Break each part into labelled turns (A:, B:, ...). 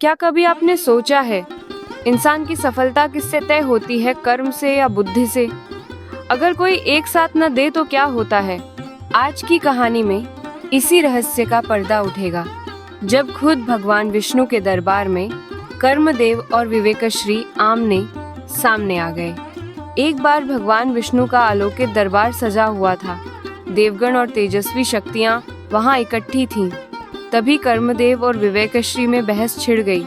A: क्या कभी आपने सोचा है इंसान की सफलता किससे तय होती है, कर्म से या बुद्धि से? अगर कोई एक साथ न दे तो क्या होता है? आज की कहानी में इसी रहस्य का पर्दा उठेगा जब खुद भगवान विष्णु के दरबार में कर्मदेव और विवेकश्री आमने सामने आ गए। एक बार भगवान विष्णु का अलौकिक दरबार सजा हुआ था। देवगण और तेजस्वी शक्तियां वहां इकट्ठी थीं। तभी कर्मदेव और विवेकश्री में बहस छिड़ गई।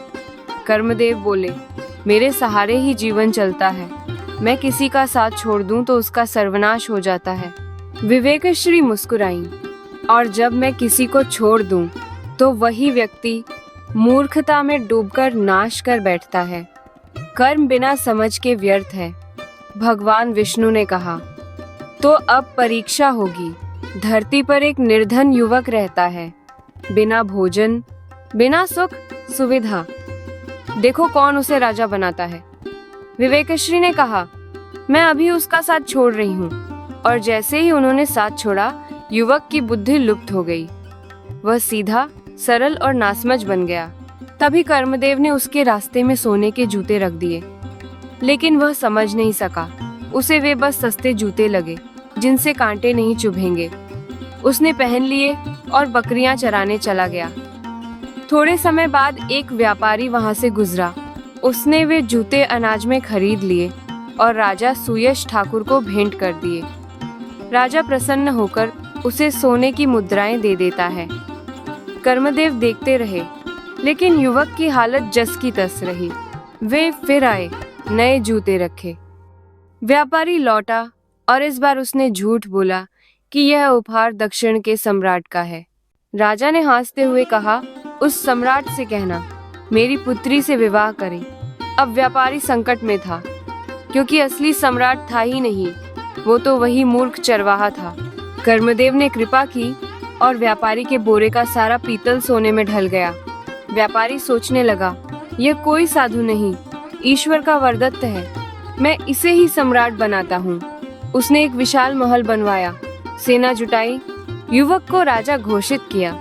A: कर्मदेव बोले, मेरे सहारे ही जीवन चलता है, मैं किसी का साथ छोड़ दूं तो उसका सर्वनाश हो जाता है। विवेकश्री मुस्कुराईं, और जब मैं किसी को छोड़ दूं तो वही व्यक्ति मूर्खता में डूबकर नाश कर बैठता है। कर्म बिना समझ के व्यर्थ है। भगवान विष्णु ने कहा, तो अब परीक्षा होगी। धरती पर एक निर्धन युवक रहता है, बिना भोजन, बिना सुख सुविधा। देखो कौन उसे राजा बनाता है। विवेकश्री ने कहा, मैं अभी उसका साथ छोड़ रही हूँ। और जैसे ही उन्होंने साथ छोड़ा, युवक की बुद्धि लुप्त हो गई। वह सीधा, सरल और नासमझ बन गया। तभी कर्मदेव ने उसके रास्ते में सोने के जूते रख दिए, लेकिन वह समझ नहीं सका। उसे वे बस सस्ते जूते लगे जिनसे कांटे नहीं चुभेंगे। उसने पहन लिए और बकरियां चराने चला गया। थोड़े समय बाद एक व्यापारी वहां से गुजरा। उसने वे जूते अनाज में खरीद लिए और राजा सुयश ठाकुर को भेंट कर दिए। राजा प्रसन्न होकर उसे सोने की मुद्राएं दे देता है। कर्मदेव देखते रहे, लेकिन युवक की हालत जस की तस रही। वे फिर आए, नए जूते रखे। व्यापारी लौटा और इस बार उसने झूठ बोला कि यह उपहार दक्षिण के सम्राट का है। राजा ने हंसते हुए कहा, उस सम्राट से कहना मेरी पुत्री से विवाह करे। अब व्यापारी संकट में था, क्योंकि असली सम्राट था ही नहीं, वो तो वही मूर्ख चरवाहा था। कर्मदेव ने कृपा की और व्यापारी के बोरे का सारा पीतल सोने में ढल गया। व्यापारी सोचने लगा, यह कोई साधु नहीं, ईश्वर का वरदत्त है, मैं इसे ही सम्राट बनाता हूँ। उसने एक विशाल महल बनवाया, सेना जुटाई, युवक को राजा घोषित किया।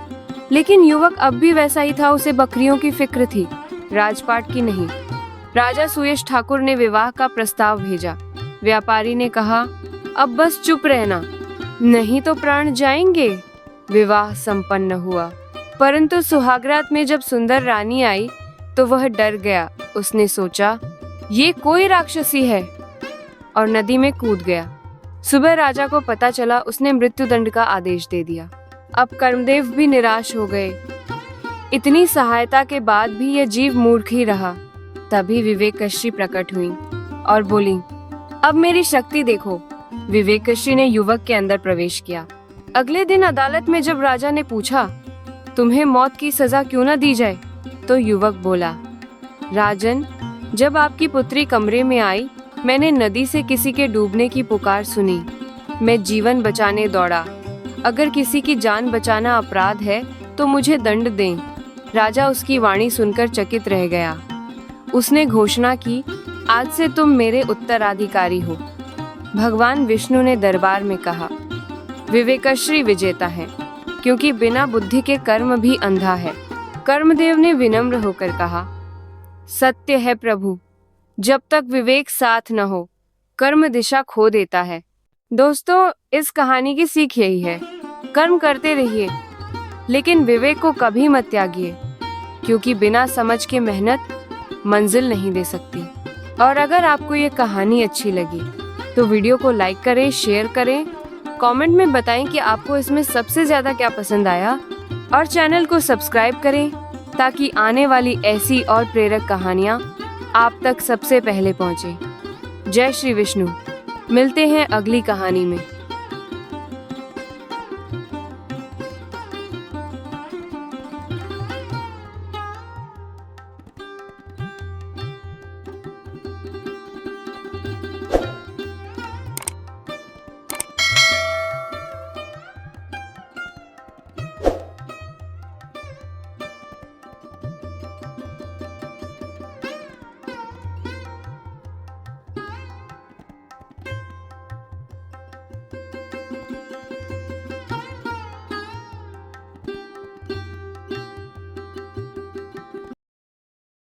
A: लेकिन युवक अब भी वैसा ही था, उसे बकरियों की फिक्र थी, राजपाट की नहीं। राजा सुयश ठाकुर ने विवाह का प्रस्ताव भेजा। व्यापारी ने कहा, अब बस चुप रहना, नहीं तो प्राण जाएंगे। विवाह संपन्न हुआ, परंतु सुहागरात में जब सुंदर रानी आई तो वह डर गया। उसने सोचा, ये कोई राक्षसी है, और नदी में कूद गया। सुबह राजा को पता चला, उसने मृत्युदंड का आदेश दे दिया। अब कर्मदेव भी निराश हो गए। इतनी सहायता के बाद भी यह जीव मूर्ख ही रहा। तभी विवेकश्री प्रकट हुई और बोली, अब मेरी शक्ति देखो। विवेकश्री ने युवक के अंदर प्रवेश किया। अगले दिन अदालत में जब राजा ने पूछा, तुम्हें मौत की सजा क्यों न दी जाए, तो युवक बोला, राजन, जब आपकी पुत्री कमरे में आई, मैंने नदी से किसी के डूबने की पुकार सुनी। मैं जीवन बचाने दौड़ा। अगर किसी की जान बचाना अपराध है तो मुझे दंड दें। राजा उसकी वाणी सुनकर चकित रह गया। उसने घोषणा की, आज से तुम मेरे उत्तराधिकारी हो। भगवान विष्णु ने दरबार में कहा, विवेकश्री विजेता है, क्योंकि बिना बुद्धि के कर्म भी अंधा है। कर्मदेव ने विनम्र होकर कहा, सत्य है प्रभु, जब तक विवेक साथ न हो, कर्म दिशा खो देता है। दोस्तों, इस कहानी की सीख यही है, कर्म करते रहिए, लेकिन विवेक को कभी मत त्यागिए, क्योंकि बिना समझ के मेहनत मंजिल नहीं दे सकती। और अगर आपको ये कहानी अच्छी लगी तो वीडियो को लाइक करें, शेयर करें, कमेंट में बताएं कि आपको इसमें सबसे ज्यादा क्या पसंद आया, और चैनल को सब्सक्राइब करें ताकि आने वाली ऐसी और प्रेरक कहानियाँ आप तक सबसे पहले पहुँचे। जय श्री विष्णु। मिलते हैं अगली कहानी में।